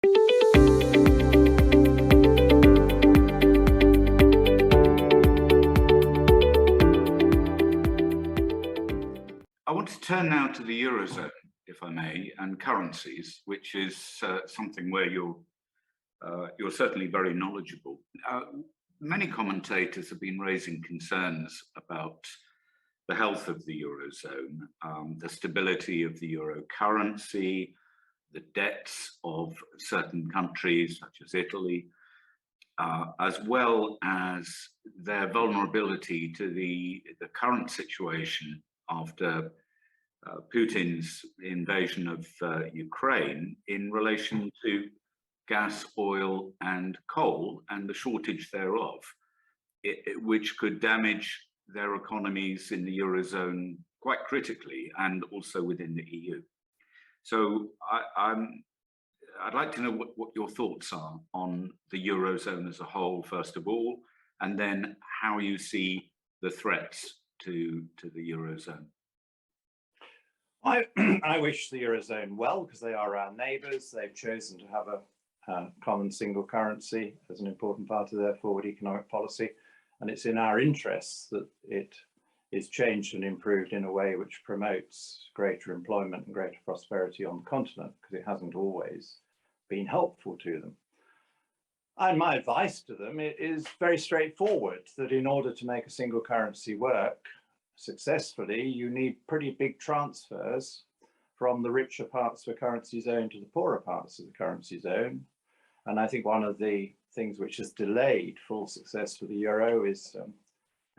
I want to turn now to the Eurozone, if I may, and currencies, which is something where you're certainly very knowledgeable. Many commentators have been raising concerns about the health of the Eurozone, the stability of the euro currency, the debts of certain countries, such as Italy, as well as their vulnerability to the current situation after Putin's invasion of Ukraine in relation to gas, oil, and coal, and the shortage thereof, which could damage their economies in the Eurozone quite critically, and also within the EU. So I'd like to know what your thoughts are on the Eurozone as a whole, first of all, and then how you see the threats to the Eurozone. I wish the Eurozone well, because they are our neighbours. They've chosen to have a common single currency as an important part of their forward economic policy. And it's in our interests that it is changed and improved in a way which promotes greater employment and greater prosperity on the continent, because it hasn't always been helpful to them. And my advice to them is very straightforward, that in order to make a single currency work successfully, you need pretty big transfers from the richer parts of the currency zone to the poorer parts of the currency zone. And I think one of the things which has delayed full success for the euro is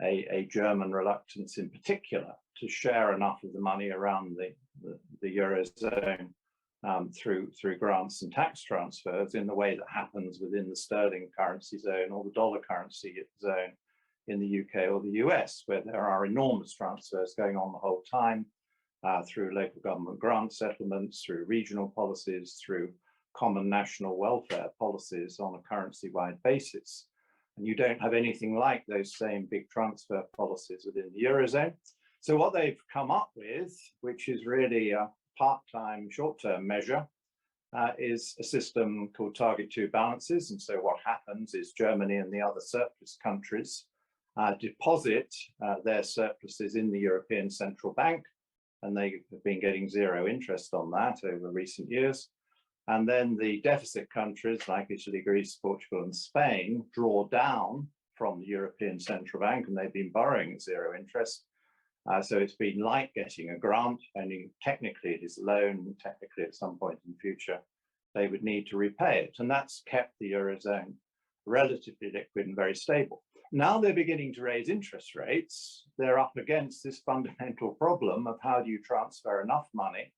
a German reluctance in particular to share enough of the money around the eurozone through grants and tax transfers in the way that happens within the sterling currency zone or the dollar currency zone in the UK or the US, where there are enormous transfers going on the whole time through local government grant settlements, through regional policies, through common national welfare policies on a currency-wide basis. And you don't have anything like those same big transfer policies within the Eurozone. So what they've come up with, which is really a part-time, short-term measure, is a system called Target 2 balances. And so what happens is Germany and the other surplus countries deposit their surpluses in the European Central Bank, and they have been getting zero interest on that over recent years. And then the deficit countries like Italy, Greece, Portugal, and Spain draw down from the European Central Bank, and they've been borrowing at zero interest. So it's been like getting a grant, only technically it is a loan, technically at some point in the future they would need to repay it. And that's kept the Eurozone relatively liquid and very stable. Now they're beginning to raise interest rates. They're up against this fundamental problem of how do you transfer enough money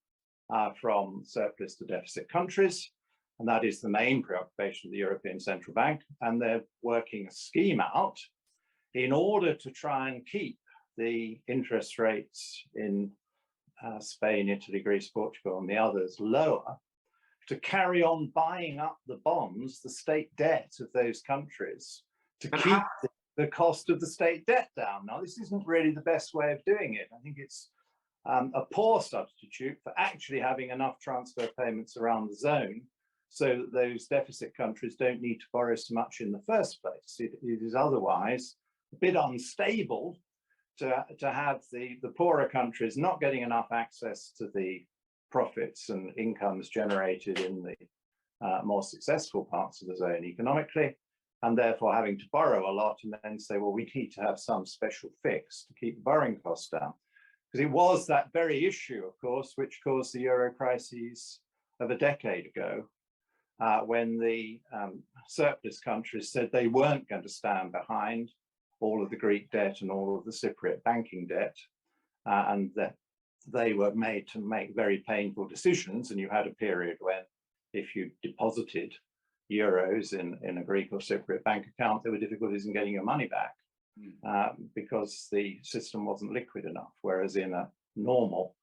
from surplus to deficit countries. And that is the main preoccupation of the European Central Bank. And they're working a scheme out in order to try and keep the interest rates in Spain, Italy, Greece, Portugal, and the others lower, to carry on buying up the bonds, the state debt of those countries, to keep the cost of the state debt down. Now, this isn't really the best way of doing it. I think it's a poor substitute for actually having enough transfer payments around the zone so that those deficit countries don't need to borrow so much in the first place. It is otherwise a bit unstable to have the poorer countries not getting enough access to the profits and incomes generated in the more successful parts of the zone economically, and therefore having to borrow a lot and then say, well, we need to have some special fix to keep the borrowing costs down. Because it was that very issue, of course, which caused the euro crises of a decade ago, when the surplus countries said they weren't going to stand behind all of the Greek debt and all of the Cypriot banking debt, and that they were made to make very painful decisions. And you had a period when if you deposited euros in a Greek or Cypriot bank account, there were difficulties in getting your money back because the system wasn't liquid enough. Whereas in a normal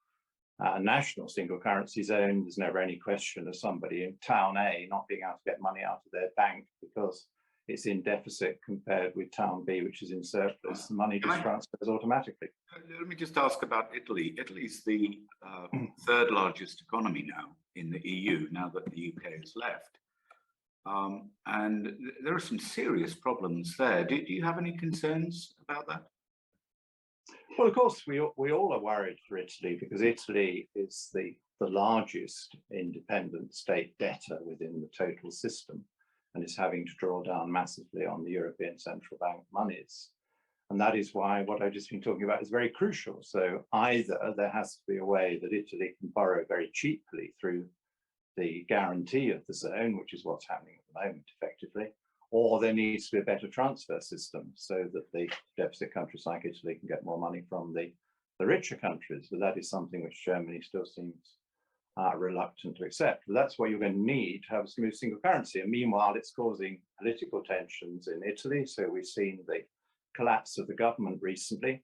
national single currency zone, there's never any question of somebody in town A not being able to get money out of their bank because it's in deficit compared with town B, which is in surplus. The money just transfers automatically. Let me just ask about Italy. Italy's the third largest economy now in the EU, now that the UK has left. And there are some serious problems there. Do you have any concerns about that? Well, of course, we all are worried for Italy because Italy is the largest independent state debtor within the total system and is having to draw down massively on the European Central Bank monies. And that is why what I've just been talking about is very crucial. So either there has to be a way that Italy can borrow very cheaply through the guarantee of the zone, which is what's happening at the moment effectively, or there needs to be a better transfer system so that the deficit countries like Italy can get more money from the richer countries. But that is something which Germany still seems reluctant to accept. But that's what you're going to need to have a smooth single currency. And meanwhile, it's causing political tensions in Italy. So we've seen the collapse of the government recently.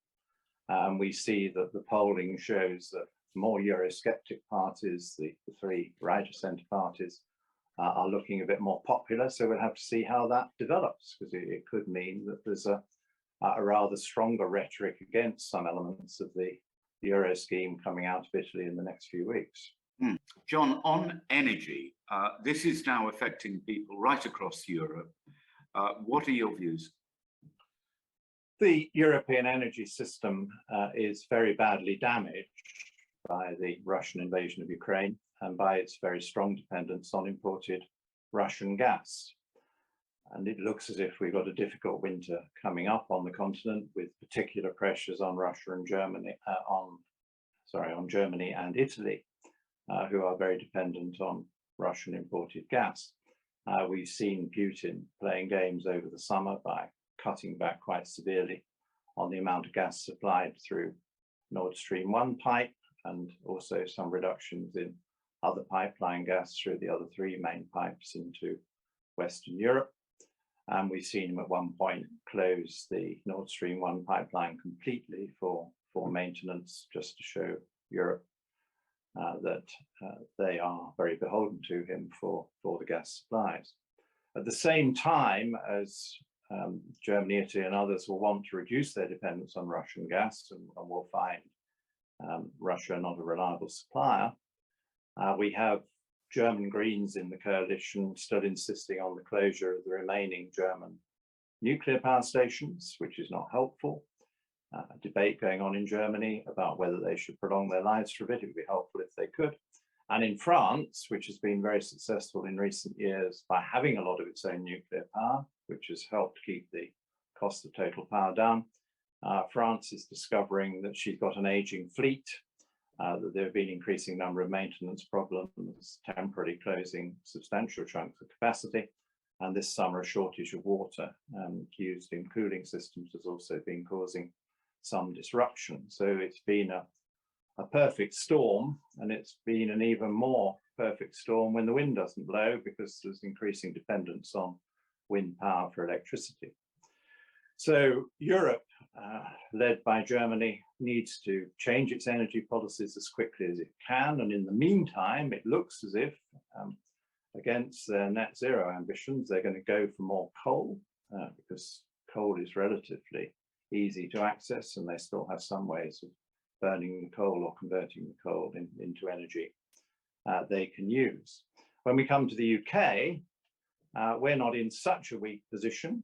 We see that the polling shows that more Eurosceptic parties, the three right of centre parties, are looking a bit more popular. So we'll have to see how that develops, because it could mean that there's a rather stronger rhetoric against some elements of the Euro scheme coming out of Italy in the next few weeks. John, on energy, this is now affecting people right across Europe. What are your views? The European energy system is very badly damaged by the Russian invasion of Ukraine and by its very strong dependence on imported Russian gas. And it looks as if we've got a difficult winter coming up on the continent, with particular pressures on Russia and Germany, on Germany and Italy, who are very dependent on Russian imported gas. We've seen Putin playing games over the summer by cutting back quite severely on the amount of gas supplied through Nord Stream 1 pipe, and also some reductions in other pipeline gas through the other three main pipes into Western Europe. And we've seen him at one point close the Nord Stream 1 pipeline completely for maintenance, just to show Europe that they are very beholden to him for the gas supplies. At the same time as Germany, Italy and others will want to reduce their dependence on Russian gas and will find Russia not a reliable supplier, we have German Greens in the coalition still insisting on the closure of the remaining German nuclear power stations, which is not helpful. A debate going on in Germany about whether they should prolong their lives for a bit. It would be helpful if they could. And in France, which has been very successful in recent years by having a lot of its own nuclear power, which has helped keep the cost of total power down, France is discovering that she's got an aging fleet, that there have been increasing number of maintenance problems, temporarily closing substantial chunks of capacity. And this summer, a shortage of water used in cooling systems has also been causing some disruption. So it's been a perfect storm, and it's been an even more perfect storm when the wind doesn't blow, because there's increasing dependence on wind power for electricity. So Europe, led by Germany, needs to change its energy policies as quickly as it can. And in the meantime, it looks as if, against their net zero ambitions, they're going to go for more coal, because coal is relatively easy to access, and they still have some ways of burning the coal or converting the coal into energy they can use. When we come to the UK, we're not in such a weak position.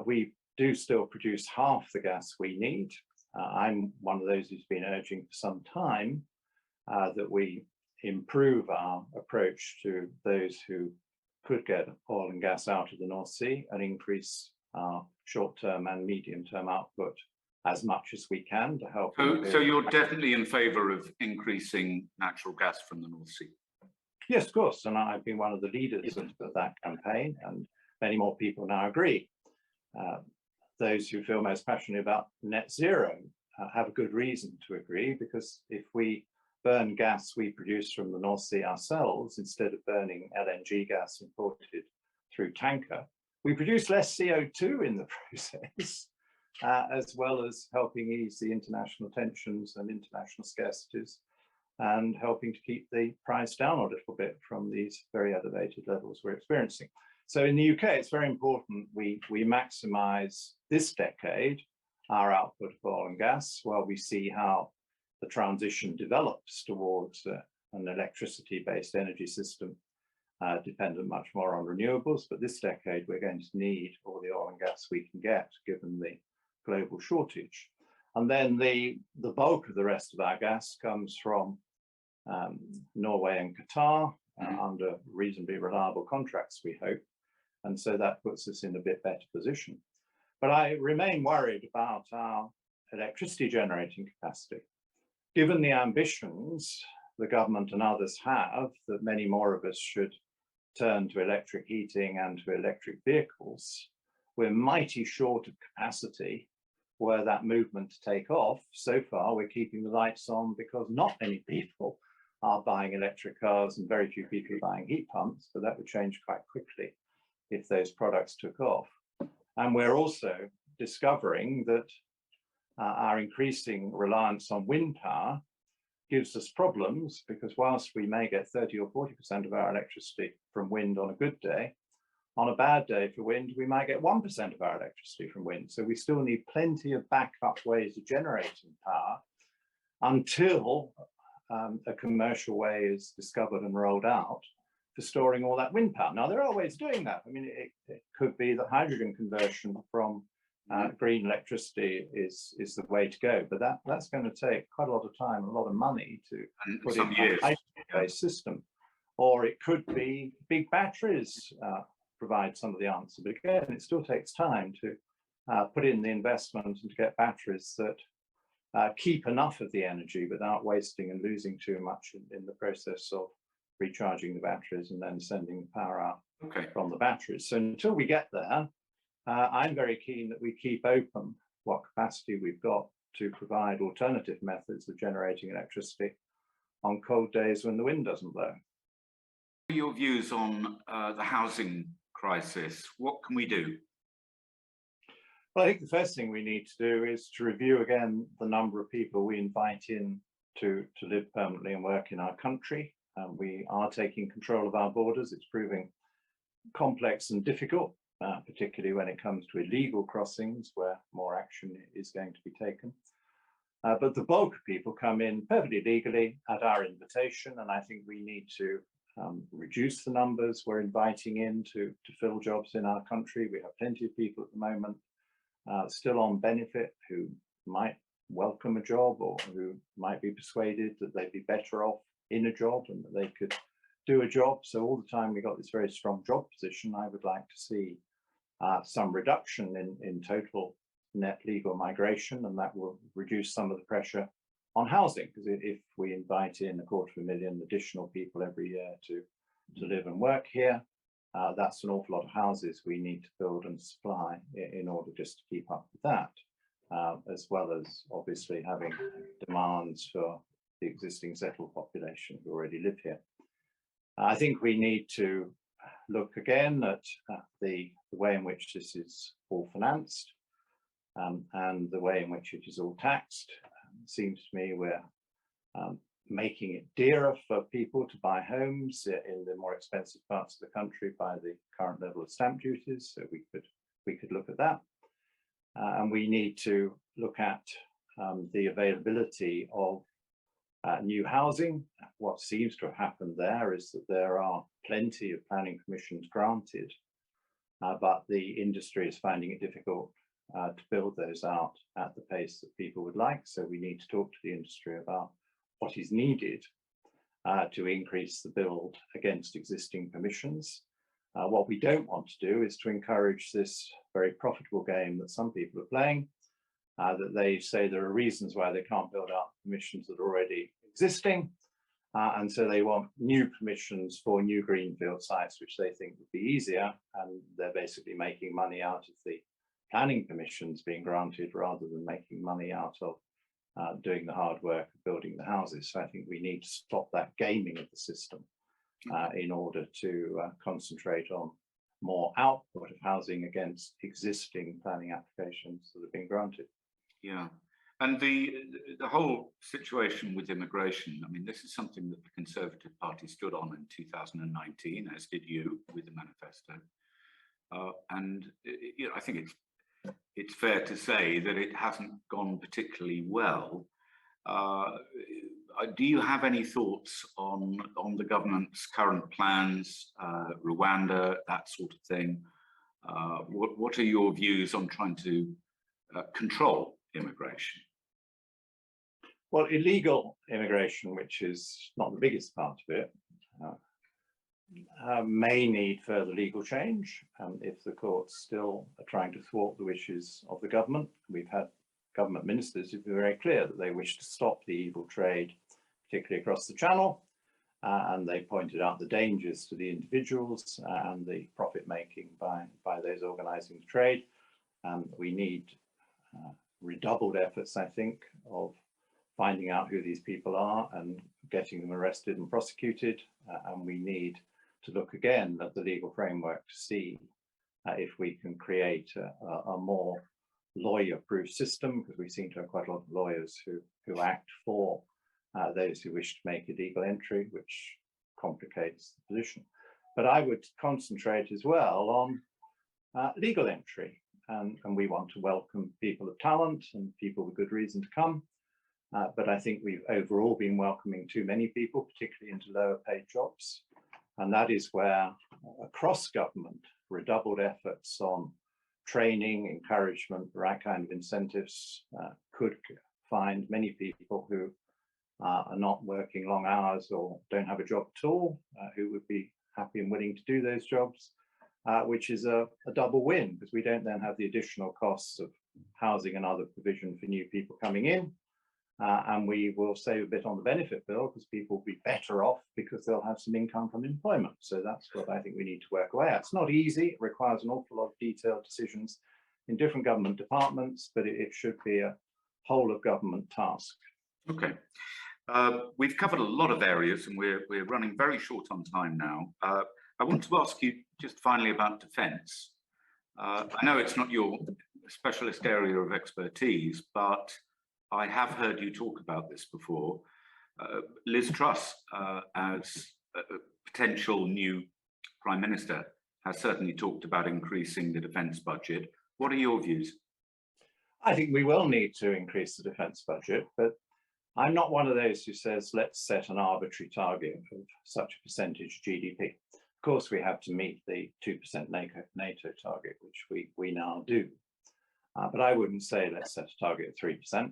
We do still produce half the gas we need. I'm one of those who's been urging for some time that we improve our approach to those who could get oil and gas out of the North Sea and increase our short-term and medium-term output as much as we can to help. So you're definitely in favour of increasing natural gas from the North Sea? Yes, of course, and I've been one of the leaders of that campaign, and many more people now agree. Those who feel most passionately about net zero have a good reason to agree, because if we burn gas we produce from the North Sea ourselves, instead of burning LNG gas imported through tanker, we produce less CO2 in the process, as well as helping ease the international tensions and international scarcities, and helping to keep the price down a little bit from these very elevated levels we're experiencing. So in the UK, it's very important we maximize this decade our output of oil and gas while we see how the transition develops towards an electricity-based energy system dependent much more on renewables, but this decade we're going to need all the oil and gas we can get given the global shortage. And then the bulk of the rest of our gas comes from Norway and Qatar under reasonably reliable contracts, we hope. And so that puts us in a bit better position. But I remain worried about our electricity generating capacity. Given the ambitions the government and others have, that many more of us should turn to electric heating and to electric vehicles, we're mighty short of capacity were that movement to take off. So far, we're keeping the lights on because not many people are buying electric cars and very few people are buying heat pumps, but that would change quite quickly if those products took off. And we're also discovering that our increasing reliance on wind power gives us problems, because whilst we may get 30 or 40% of our electricity from wind on a good day, on a bad day for wind, we might get 1% of our electricity from wind. So we still need plenty of backup ways of generating power until a commercial way is discovered and rolled out for storing all that wind power. Now, there are ways of doing that. I mean, it could be that hydrogen conversion from green electricity is the way to go, but that's going to take quite a lot of time, a lot of money to put in a hydrogen-based system. Or it could be big batteries provide some of the answer, but again, it still takes time to put in the investment and to get batteries that keep enough of the energy without wasting and losing too much in the process of recharging the batteries and then sending the power out from the batteries. So until we get there, I'm very keen that we keep open what capacity we've got to provide alternative methods of generating electricity on cold days when the wind doesn't blow. Your views on the housing crisis, what can we do? Well, I think the first thing we need to do is to review again the number of people we invite in to live permanently and work in our country. We are taking control of our borders. It's proving complex and difficult, particularly when it comes to illegal crossings where more action is going to be taken. But the bulk of people come in perfectly legally at our invitation, and I think we need to reduce the numbers we're inviting in to fill jobs in our country. We have plenty of people at the moment still on benefit who might welcome a job or who might be persuaded that they'd be better off in a job and that they could do a job. So all the time we got this very strong job position, I would like to see some reduction in total net legal migration, and that will reduce some of the pressure on housing, because if we invite in 250,000 additional people every year to live and work here, that's an awful lot of houses we need to build and supply in order just to keep up with that, as well as obviously having demands for the existing settled population who already live here. I think we need to look again at the way in which this is all financed and the way in which it is all taxed. It seems to me we're making it dearer for people to buy homes in the more expensive parts of the country by the current level of stamp duties. So we could look at that. And we need to look at the availability of new housing. What seems to have happened there is that there are plenty of planning permissions granted, but the industry is finding it difficult to build those out at the pace that people would like. So we need to talk to the industry about what is needed to increase the build against existing permissions. What we don't want to do is to encourage this very profitable game that some people are playing, that they say there are reasons why they can't build out permissions that are already existing, and so they want new permissions for new greenfield sites, which they think would be easier, and they're basically making money out of the planning permissions being granted rather than making money out of doing the hard work of building the houses. So I think we need to stop that gaming of the system in order to concentrate on more output of housing against existing planning applications that have been granted. Yeah, and the whole situation with immigration, I mean, this is something that the Conservative Party stood on in 2019, as did you with the manifesto. And you know, I think it's fair to say that it hasn't gone particularly well. Do you have any thoughts on the government's current plans, Rwanda, that sort of thing? What are your views on trying to control immigration? Well, illegal immigration, which is not the biggest part of it, may need further legal change if the courts still are trying to thwart the wishes of the government. We've had government ministers who've been very clear that they wish to stop the evil trade, particularly across the Channel, and they pointed out the dangers to the individuals and the profit making by those organising the trade. We need redoubled efforts, I think, of finding out who these people are and getting them arrested and prosecuted, and we need to look again at the legal framework to see if we can create a more lawyer-proof system, because we seem to have quite a lot of lawyers who act for those who wish to make illegal entry, which complicates the position. But I would concentrate as well on legal entry, and we want to welcome people of talent and people with good reason to come. But I think we've overall been welcoming too many people, particularly into lower paid jobs. And that is where across government, redoubled efforts on training, encouragement, the right kind of incentives could find many people who are not working long hours or don't have a job at all, who would be happy and willing to do those jobs, which is a double win, because we don't then have the additional costs of housing and other provision for new people coming in. And we will save a bit on the benefit bill because people will be better off because they'll have some income from employment. So that's what I think we need to work away at. It's not easy. It requires an awful lot of detailed decisions in different government departments, but it should be a whole of government task. Okay. We've covered a lot of areas and we're running very short on time now. I want to ask you just finally about defence. I know it's not your specialist area of expertise, but I have heard you talk about this before. Liz Truss, as a potential new Prime Minister, has certainly talked about increasing the defence budget. What are your views? I think we will need to increase the defence budget, but I'm not one of those who says, let's set an arbitrary target of such a percentage GDP. Of course, we have to meet the 2% NATO target, which we now do. But I wouldn't say let's set a target of 3%.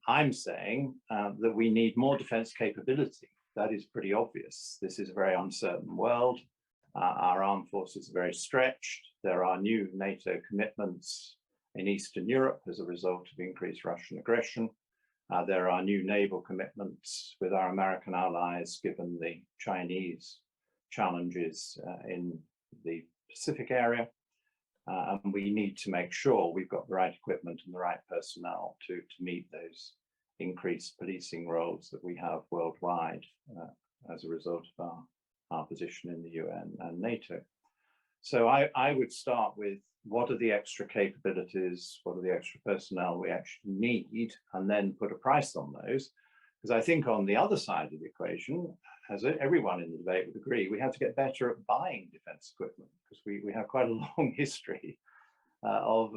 I'm saying that we need more defence capability. That is pretty obvious. This is a very uncertain world. Our armed forces are very stretched. There are new NATO commitments in Eastern Europe as a result of increased Russian aggression. There are new naval commitments with our American allies, given the Chinese challenges in the Pacific area. And we need to make sure we've got the right equipment and the right personnel to meet those increased policing roles that we have worldwide as a result of our position in the UN and NATO. So I would start with what are the extra capabilities, what are the extra personnel we actually need, and then put a price on those. Because I think on the other side of the equation, as everyone in the debate would agree, we have to get better at buying defence equipment, because we have quite a long history of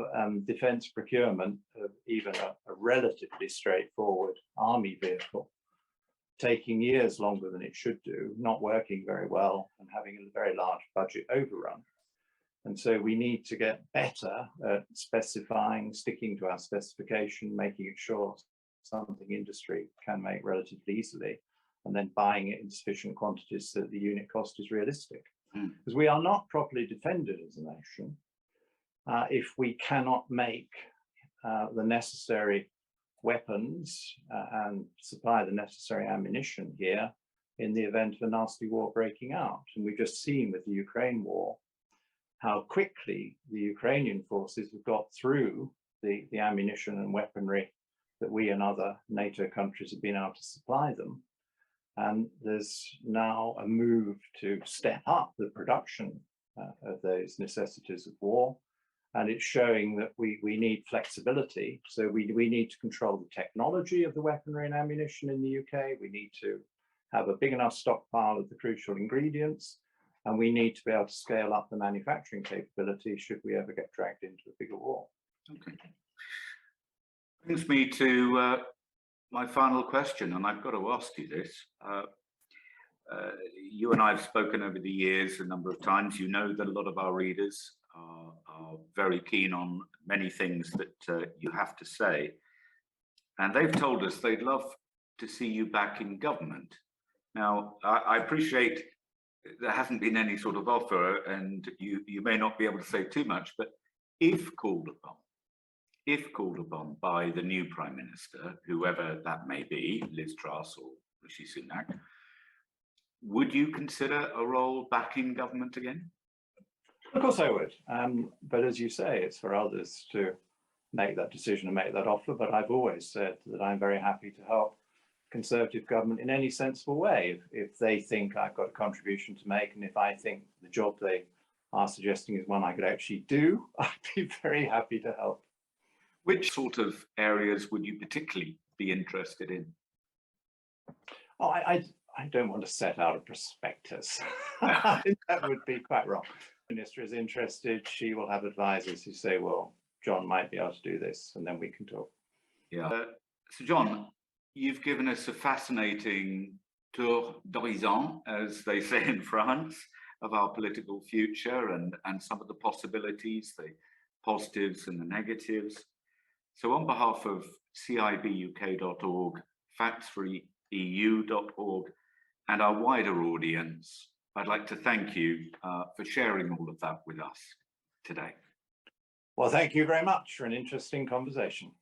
defence procurement of even a relatively straightforward army vehicle taking years longer than it should do, not working very well, and having a very large budget overrun. And so we need to get better at specifying, sticking to our specification, making it sure something industry can make relatively easily, and then buying it in sufficient quantities so that the unit cost is realistic. Because we are not properly defended as a nation if we cannot make the necessary weapons and supply the necessary ammunition here in the event of a nasty war breaking out. And we've just seen with the Ukraine war how quickly the Ukrainian forces have got through the ammunition and weaponry that we and other NATO countries have been able to supply them. And there's now a move to step up the production of those necessities of war. And it's showing that we need flexibility. So we need to control the technology of the weaponry and ammunition in the UK. We need to have a big enough stockpile of the crucial ingredients. And we need to be able to scale up the manufacturing capability should we ever get dragged into a bigger war. Okay. Brings me to my final question, and I've got to ask you this. You and I have spoken over the years a number of times. You know that a lot of our readers are very keen on many things that you have to say. And they've told us they'd love to see you back in government. Now, I appreciate there hasn't been any sort of offer, and you may not be able to say too much, but if called upon by the new Prime Minister, whoever that may be, Liz Truss or Rishi Sunak, would you consider a role back in government again? Of course I would. But as you say, it's for others to make that decision and make that offer. But I've always said that I'm very happy to help Conservative government in any sensible way. If they think I've got a contribution to make, and if I think the job they are suggesting is one I could actually do, I'd be very happy to help. Which sort of areas would you particularly be interested in? Oh, I don't want to set out a prospectus. I think that would be quite wrong. The minister is interested, she will have advisors who say, well, John might be able to do this, and then we can talk. Yeah. So John, you've given us a fascinating tour d'horizon, as they say in France, of our political future and some of the possibilities, the positives and the negatives. So on behalf of cibuk.org, factsfreeeu.org, and our wider audience, I'd like to thank you for sharing all of that with us today. Well, thank you very much for an interesting conversation.